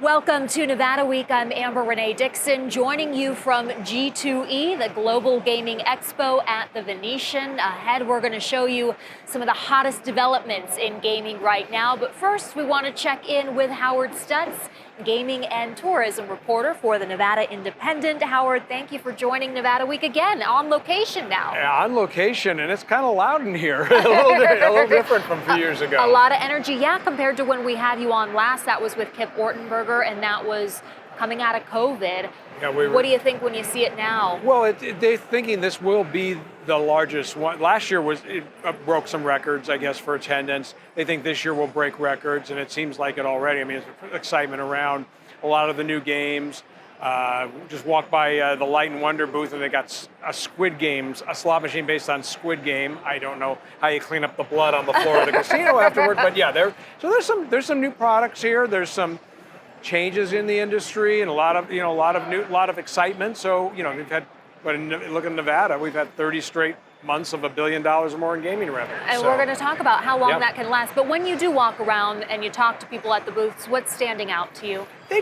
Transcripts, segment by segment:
Welcome to Nevada Week. I'm Amber Renee Dixon, joining you from G2E, the Global Gaming Expo at the Venetian. Ahead, we're going to show you some of the hottest developments in gaming right now. But first, we want to check in with Howard Stutz, gaming and tourism reporter for the Nevada Independent. Howard, thank you for joining Nevada Week again, on location now. Yeah, on location, and it's kind of loud in here. a little different from a few years ago. A lot of energy, yeah, compared to when we had you on last. That was with Kip Ortenberger, and that was coming out of COVID. Yeah, what do you think when you see it now? Well, they're thinking this will be the largest one. Last year it broke some records, I guess, for attendance. They think this year will break records, and it seems like it already. I mean, there's excitement around a lot of the new games. Just walked by the Light and Wonder booth, and they got a slot machine based on Squid Game. I don't know how you clean up the blood on the floor of the casino afterward, but yeah, there's some new products here. There's some changes in the industry and a lot of excitement. So we've had, look at Nevada, we've had 30 straight months of $1 billion or more in gaming revenue. And we're going to talk about how long that can last. But when you do walk around and you talk to people at the booths, what's standing out to you? I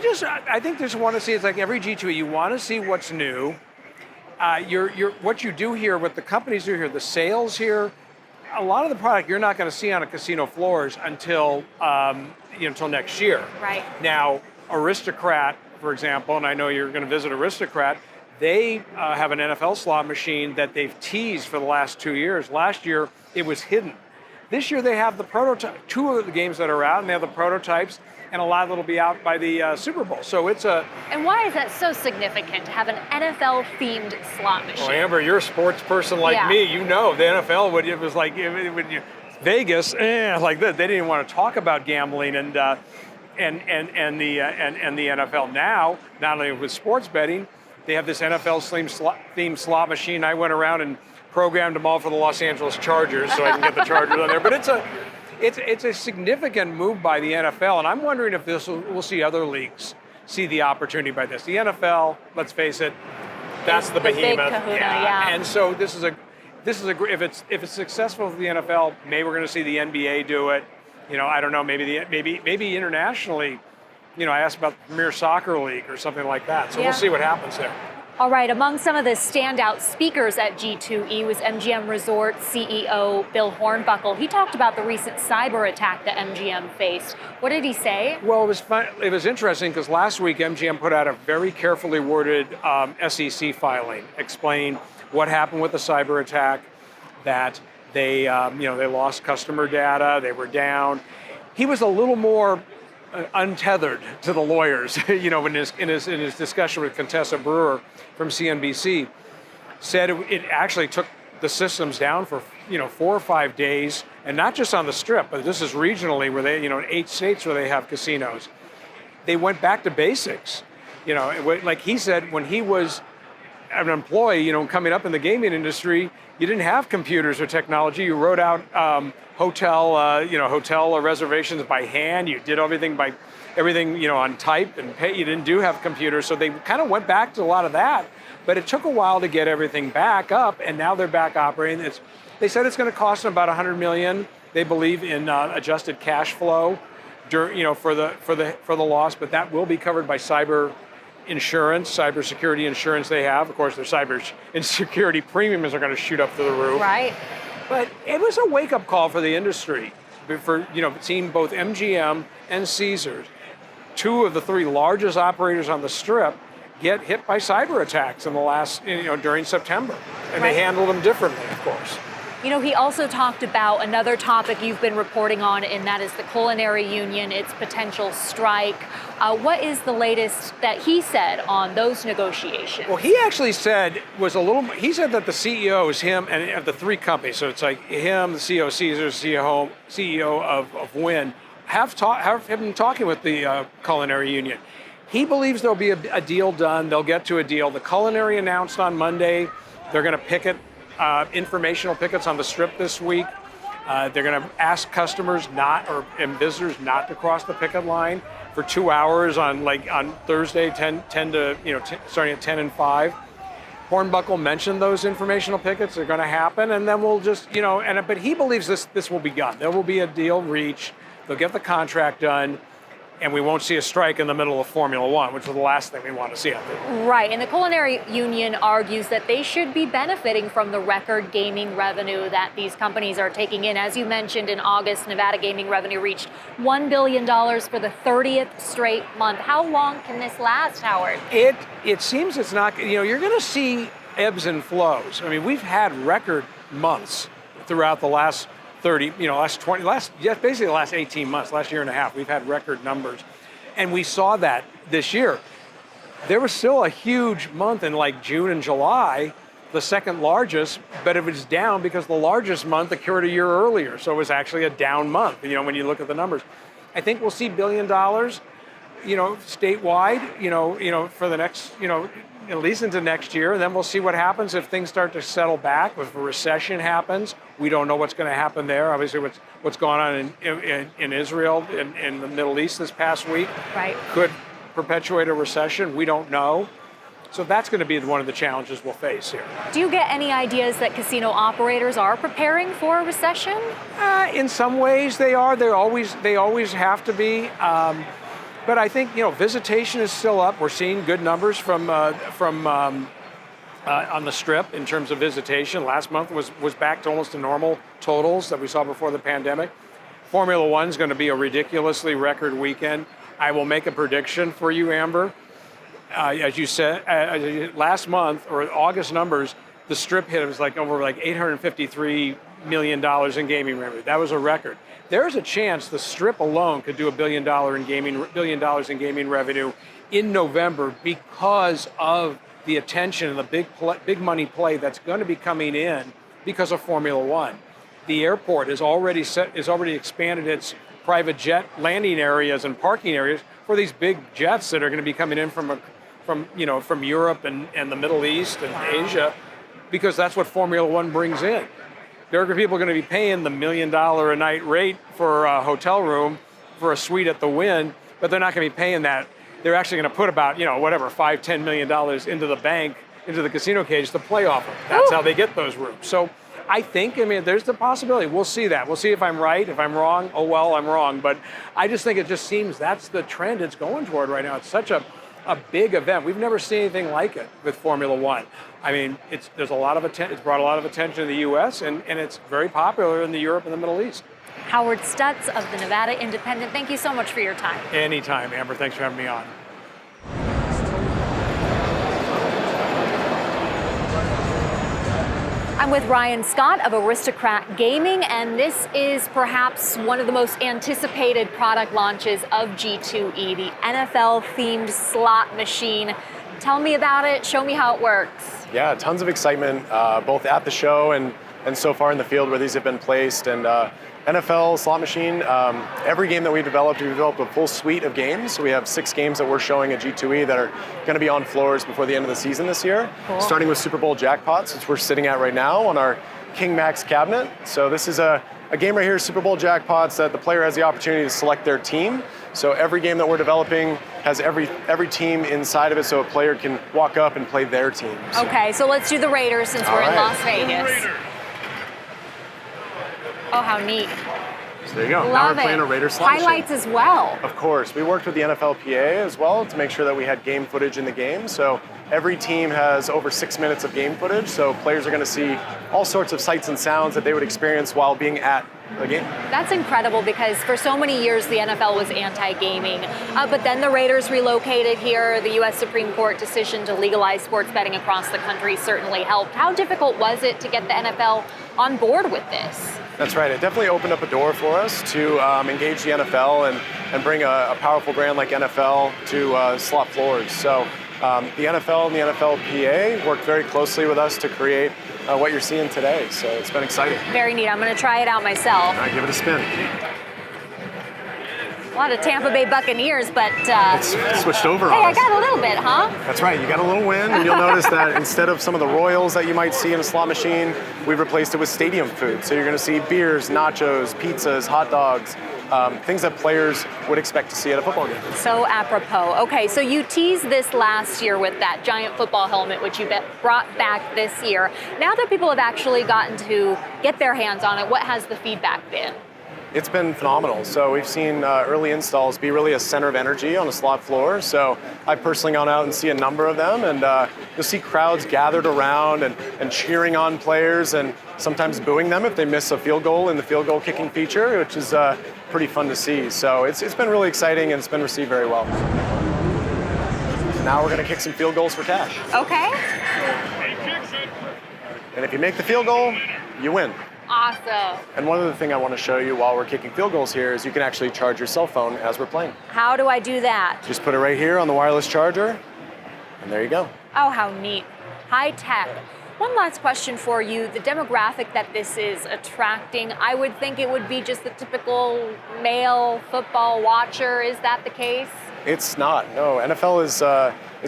think they just want to see, it's like every G2E, you want to see what's new. What you do here, what the companies do here, the sales here, a lot of the product you're not going to see on a casino floors until next year. Right. Now, Aristocrat, for example, and I know you're going to visit Aristocrat, they have an NFL slot machine that they've teased for the last 2 years. Last year, it was hidden. This year, they have the prototype, 2 of the games that are out, and they have the prototypes, and a lot that'll be out by the Super Bowl. So it's a... And why is that so significant to have an NFL-themed slot machine? Well, Amber, you're a sports person like me. You know, the NFL, Vegas, like this. They didn't want to talk about gambling and the NFL. Now, not only with sports betting, they have this NFL-themed slot machine. I went around and programmed them all for the Los Angeles Chargers so I can get the Chargers on there. But it's a significant move by the NFL, and I'm wondering if we'll see other leagues see the opportunity by this. The NFL, let's face it, that's the behemoth. Big kahuna, yeah. And so this is a if it's successful for the NFL, maybe we're going to see the NBA do it. I don't know, maybe internationally. I asked about the Premier Soccer League or something like that. So we'll see what happens there. All right, among some of the standout speakers at G2E was MGM Resort CEO Bill Hornbuckle. He talked about the recent cyber attack that MGM faced. What did he say? Well, it was fun. It was interesting because last week MGM put out a very carefully worded SEC filing explaining what happened with the cyber attack, that they lost customer data, they were down. He was a little more untethered to the lawyers, in his discussion with Contessa Brewer from CNBC, said it actually took the systems down for 4 or 5 days, and not just on the Strip, but this is regionally where they 8 states where they have casinos. They went back to basics, like he said when he was an employee, coming up in the gaming industry, you didn't have computers or technology. You wrote out hotel reservations by hand. You did everything on type and pay. You didn't have computers, so they kind of went back to a lot of that. But it took a while to get everything back up, and now they're back operating. They said it's going to cost them about $100 million. They believe in adjusted cash flow, for the loss, but that will be covered by cybersecurity insurance they have. Of course, their cybersecurity premiums are going to shoot up through the roof. Right. But it was a wake-up call for the industry, for seeing both MGM and Caesars, 2 of the 3 largest operators on the Strip, get hit by cyber attacks in the last, during September, and They handled them differently, of course. He also talked about another topic you've been reporting on, and that is the Culinary Union, its potential strike. What is the latest that he said on those negotiations? Well, he actually said he said that the CEOs, him, and of the 3 companies, so it's like him, the CEO of Caesars, CEO of Wynn, have been talking with the Culinary Union. He believes there'll be a deal done. They'll get to a deal. The Culinary announced on Monday they're going to picket informational pickets on the Strip this week. They're going to ask customers and visitors not to cross the picket line for 2 hours on Thursday, starting at 10 and 5. Hornbuckle mentioned those informational pickets are going to happen, and then we'll just, but he believes this will be done. There will be a deal reached. They'll get the contract done. and we won't see a strike in the middle of Formula One, which is the last thing we want to see out there. Right, and the Culinary Union argues that they should be benefiting from the record gaming revenue that these companies are taking in. As you mentioned, in August, Nevada gaming revenue reached $1 billion for the 30th straight month. How long can this last, Howard? It seems it's not, you're going to see ebbs and flows. I mean, we've had record months throughout the last 30, basically the last 18 months, last year and a half, we've had record numbers. And we saw that this year. There was still a huge month in like June and July, the second largest, but it was down because the largest month occurred a year earlier. So it was actually a down month, when you look at the numbers. I think we'll see $1 billion, statewide, for the next, at least into next year, and then we'll see what happens if things start to settle back. If a recession happens, we don't know what's going to happen there. Obviously, what's going on in Israel, in the Middle East this past week, could perpetuate a recession. We don't know. So that's going to be one of the challenges we'll face here. Do you get any ideas that casino operators are preparing for a recession? In some ways, they are. They always have to be. But I think visitation is still up. We're seeing good numbers from on the Strip in terms of visitation. Last month was back to almost to normal totals that we saw before the pandemic. Formula One's going to be a ridiculously record weekend. I will make a prediction for you, Amber. As you said, last month or August numbers, the Strip hit. It was over $853 million in gaming revenue. That was a record. There's a chance the Strip alone could do $1 billion in gaming revenue in November because of the attention and the big money play that's going to be coming in because of Formula One. The airport is already expanded its private jet landing areas and parking areas for these big jets that are going to be coming in from Europe and the Middle East and Asia, because that's what Formula One brings in. There are people going to be paying the $1 million a night rate for a hotel room for a suite at the Wynn, but they're not going to be paying that. They're actually going to put about, $5-10 million into the bank, into the casino cage to play off of. That's how they get those rooms. So I think, there's the possibility. We'll see that. We'll see if I'm right. If I'm wrong, oh well, I'm wrong. But I just think it just seems that's the trend it's going toward right now. It's such a big event. We've never seen anything like it with Formula One. There's a lot of it's brought a lot of attention in the U.S. and it's very popular in Europe and the Middle East. Howard Stutz of the Nevada Independent, thank you so much for your time. Anytime, Amber. Thanks for having me on. I'm with Ryan Scott of Aristocrat Gaming, and this is perhaps one of the most anticipated product launches of G2E, the NFL-themed slot machine. Tell me about it, show me how it works. Yeah, tons of excitement, both at the show and so far in the field where these have been placed. And NFL slot machine, every game that we've developed a full suite of games. So we have 6 games that we're showing at G2E that are going to be on floors before the end of the season this year. Cool. Starting with Super Bowl jackpots, which we're sitting at right now on our King Max cabinet. So this is a game right here, Super Bowl jackpots, that the player has the opportunity to select their team. So every game that we're developing has every team inside of it, so a player can walk up and play their team. So. Okay, so let's do the Raiders since we're in Las Vegas. Oh, how neat. So there you go. Love now we're playing a Raiders slot Highlights machine. As well. Of course. We worked with the NFLPA as well to make sure that we had game footage in the game. So every team has over 6 minutes of game footage. So players are going to see all sorts of sights and sounds that they would experience while being at the game. That's incredible because for so many years the NFL was anti-gaming. But then the Raiders relocated here. The U.S. Supreme Court decision to legalize sports betting across the country certainly helped. How difficult was it to get the NFL on board with this? That's right. It definitely opened up a door for us to engage the NFL and bring a powerful brand like NFL to slot floors. So the NFL and the NFLPA worked very closely with us to create what you're seeing today. So it's been exciting. Very neat. I'm going to try it out myself. All right, give it a spin. A lot of Tampa Bay Buccaneers, but... it's switched over Hey, on I us. got a little bit, huh? That's right. You got a little win, and you'll notice that instead of some of the royals that you might see in a slot machine, we've replaced it with stadium food. So you're going to see beers, nachos, pizzas, hot dogs, things that players would expect to see at a football game. So apropos. Okay, so you teased this last year with that giant football helmet, which you brought back this year. Now that people have actually gotten to get their hands on it, what has the feedback been? It's been phenomenal. So we've seen early installs be really a center of energy on a slot floor. So I've personally gone out and see a number of them, and you'll see crowds gathered around and cheering on players, and sometimes booing them if they miss a field goal in the field goal kicking feature, which is pretty fun to see. So it's been really exciting, and it's been received very well. Now we're going to kick some field goals for cash. Okay. And if you make the field goal, you win. Awesome. And one other thing I want to show you while we're kicking field goals here is you can actually charge your cell phone as we're playing. How do I do that? Just put it right here on the wireless charger, and there you go. Oh, how neat. High tech. One last question for you. The demographic that this is attracting, I would think it would be just the typical male football watcher. Is that the case? It's not, no. NFL is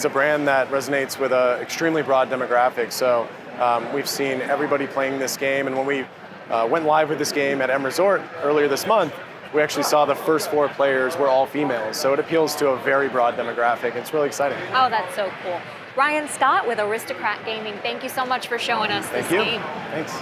a brand that resonates with an extremely broad demographic. So we've seen everybody playing this game, and when we went live with this game at M Resort earlier this month, we actually saw the first 4 players were all females. So it appeals to a very broad demographic. It's really exciting. Oh, that's so cool. Ryan Scott with Aristocrat Gaming, thank you so much for showing us this game. Thanks.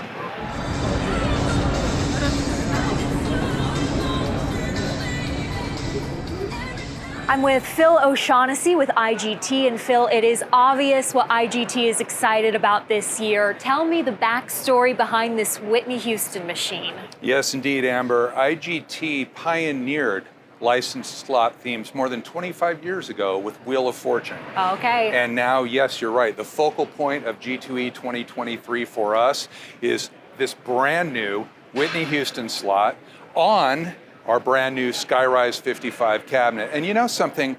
I'm with Phil O'Shaughnessy with IGT, and Phil, it is obvious what IGT is excited about this year. Tell me the backstory behind this Whitney Houston machine. Yes, indeed, Amber. IGT pioneered licensed slot themes more than 25 years ago with Wheel of Fortune. Okay. And now, yes, you're right. The focal point of G2E 2023 for us is this brand new Whitney Houston slot on our brand new Skyrise 55 cabinet. And you know something?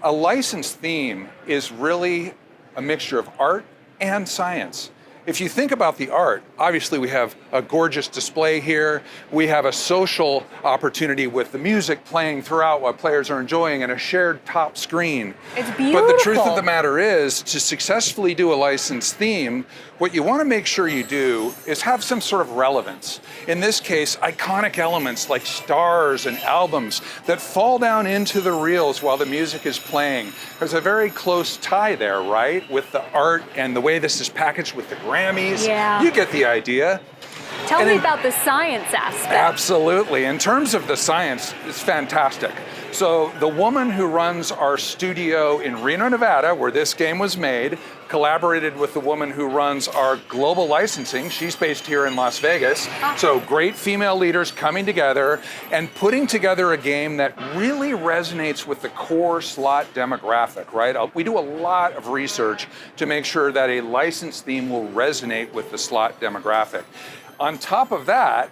A licensed theme is really a mixture of art and science. If you think about the art, obviously we have a gorgeous display here. We have a social opportunity with the music playing throughout while players are enjoying, and a shared top screen. It's beautiful. But the truth of the matter is, to successfully do a licensed theme, what you want to make sure you do is have some sort of relevance. In this case, iconic elements like stars and albums that fall down into the reels while the music is playing. There's a very close tie there, right? With the art and the way this is packaged with the Grammys. Yeah. You get the idea. Tell me about the science aspect. Absolutely. In terms of the science, it's fantastic. So the woman who runs our studio in Reno, Nevada, where this game was made, collaborated with the woman who runs our global licensing. She's based here in Las Vegas. So great female leaders coming together and putting together a game that really resonates with the core slot demographic, right? We do a lot of research to make sure that a licensed theme will resonate with the slot demographic. On top of that,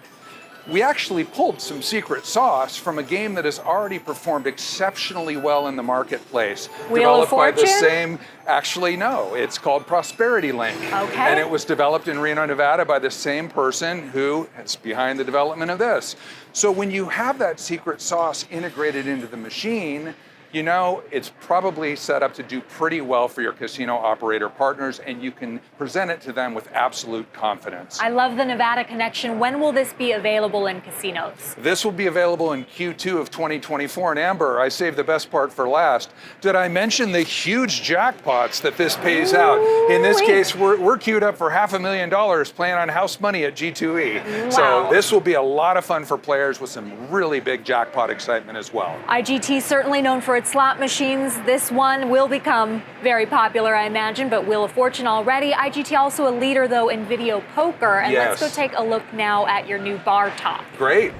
we actually pulled some secret sauce from a game that has already performed exceptionally well in the marketplace. Wheel of Fortune? Developed by the same, actually no, it's called Prosperity Link. Okay. And it was developed in Reno, Nevada by the same person who is behind the development of this. So when you have that secret sauce integrated into the machine, you know, it's probably set up to do pretty well for your casino operator partners, and you can present it to them with absolute confidence. I love the Nevada connection. When will this be available in casinos? This will be available in Q2 of 2024. And Amber, I saved the best part for last. Did I mention the huge jackpots that this pays out? In this case, we're queued up for $500,000 playing on house money at G2E. Wow. So this will be a lot of fun for players with some really big jackpot excitement as well. IGT certainly known for its slot machines. This one will become very popular, I imagine, but Wheel of Fortune already. IGT also a leader, though, in video poker. And Yes. let's go take a look now at your new bar top. Great.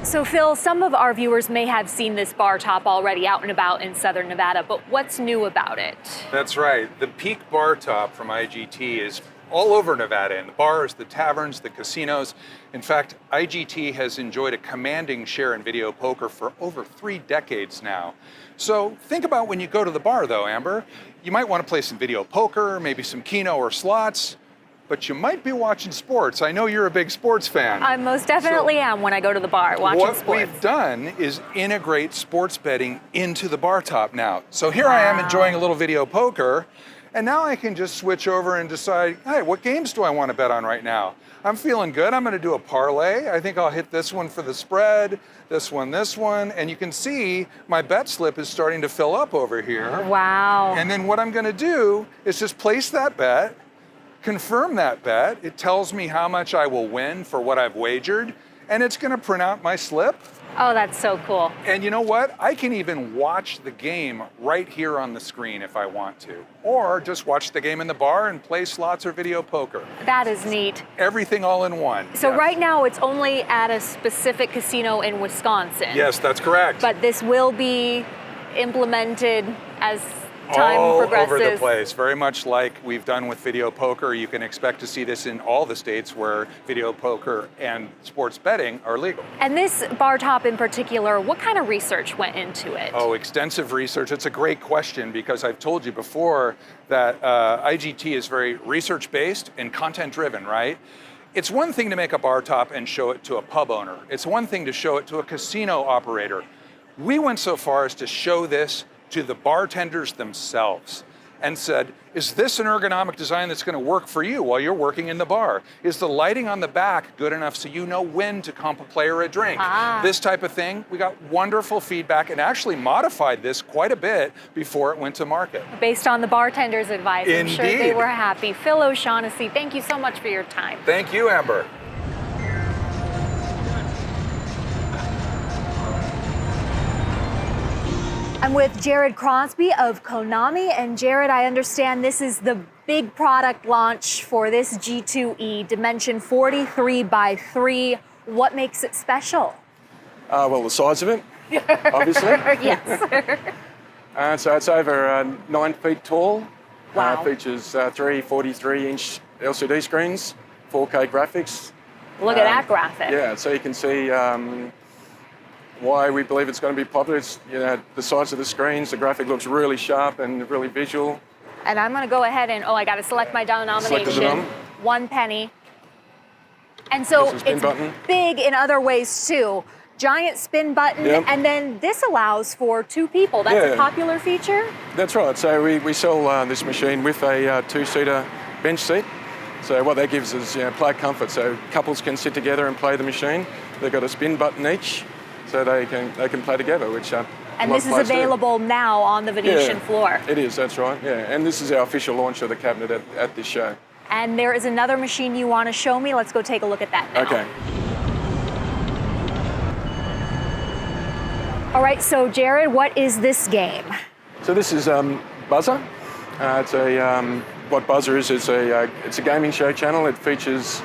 So, Phil, some of our viewers may have seen this bar top already out and about in Southern Nevada, but what's new about it? That's right. The Peak Bar Top from IGT is all over Nevada, in the bars, the taverns, the casinos. In fact, IGT has enjoyed a commanding share in video poker for over 3 decades now. So think about when you go to the bar, though, Amber. You might want to play some video poker, maybe some Keno or slots, but you might be watching sports. I know you're a big sports fan. I most definitely am when I go to the bar watching sports. What we've done is integrate sports betting into the bar top now. So here I am enjoying a little video poker, and now I can just switch over and decide, hey, what games do I want to bet on right now? I'm feeling good. I'm going to do a parlay. I think I'll hit this one for the spread, this one, and you can see my bet slip is starting to fill up over here. Wow. And then what I'm going to do is just place that bet, confirm that bet. It tells me how much I will win for what I've wagered, and it's going to print out my slip. Oh, that's so cool. And you know what? I can even watch the game right here on the screen if I want to. Or just watch the game in the bar and play slots or video poker. That is neat. Everything all in one. So yes. right now it's only at a specific casino in Wisconsin. Yes, that's correct. But this will be implemented as time all progresses. over the place, very much like we've done with video poker. You can expect to see this in all the states where video poker and sports betting are legal. And this bar top in particular, what kind of research went into it? Oh, extensive research. It's a great question because I've told you before that IGT is very research-based and content-driven, right? It's one thing to make a bar top and show it to a pub owner. It's one thing to show it to a casino operator. We went so far as to show this to the bartenders themselves and said, is this an ergonomic design that's going to work for you while you're working in the bar? Is the lighting on the back good enough so you know when to comp a player a drink? This type of thing. We got wonderful feedback and actually modified this quite a bit before it went to market. Based on the bartender's advice, I'm sure they Indeed. were happy. Phil O'Shaughnessy, thank you so much for your time. Thank you, Amber. I'm with Jared Crosby of Konami, and Jared, I understand this is the big product launch for this G2E Dimension 43 by 3. What makes it special? Well, the size of it, obviously. Yes. So it's over 9 feet tall. Wow. Features 3 43-inch LCD screens, 4K graphics. Look at that graphic. Yeah, so you can see why we believe it's going to be popular. It's, you know, the size of the screens, the graphic looks really sharp and really visual. And I'm going to go ahead and, I got to select my denomination. Select the denom. 1 penny. And so There's a spin it's button. big in other ways too. Giant spin button, Yep. and then this allows for 2 people. That's a Yeah. popular feature? That's right. So we sell this machine with a 2-seater bench seat. So what that gives is, you know, player comfort. So couples can sit together and play the machine. They've got a spin button each, so they can play together, which And a lot this of is players do. available now on the Venetian floor. It is, that's right, yeah. And this is our official launch of the cabinet at this show. And there is another machine you want to show me. Let's go take a look at that now. Okay. All right, so Jared, what is this game? So this is Buzzer. It's a what Buzzer is. It's a gaming show channel. It features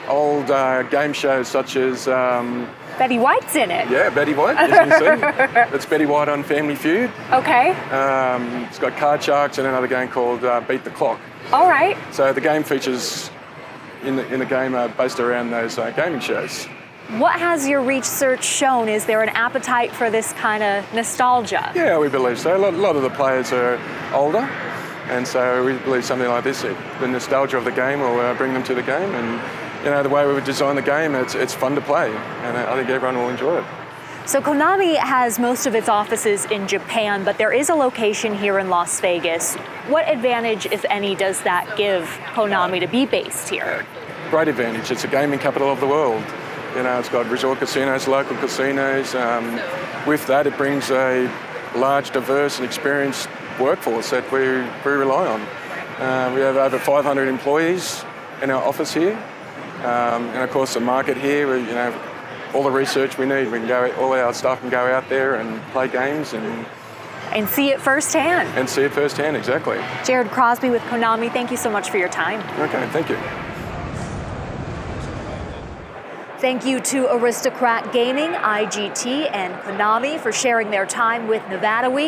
old game shows such as Betty White's in it. yeah, Betty White. As you can see, that's Betty White on Family Feud. Okay. It's got Card Sharks and another game called Beat the Clock. All right. So the game features in the game are based around those gaming shows. What has your research shown? Is there an appetite for this kind of nostalgia? Yeah, we believe so. A lot of the players are older, and so we believe something like this, the nostalgia of the game will bring them to the game. And you know, the way we would design the game, it's fun to play, and I think everyone will enjoy it. So Konami has most of its offices in Japan, but there is a location here in Las Vegas. What advantage, if any, does that give Konami to be based here? Great advantage. It's a gaming capital of the world. You know, it's got resort casinos, local casinos. With that, it brings a large, diverse and experienced workforce that we rely on. We have over 500 employees in our office here. And of course, the market here, you know, all the research we need. We can go, all our staff can go out there and play games And see it firsthand. and see it firsthand, exactly. Jared Crosby with Konami, thank you so much for your time. Okay, thank you. Thank you to Aristocrat Gaming, IGT, and Konami for sharing their time with Nevada Week.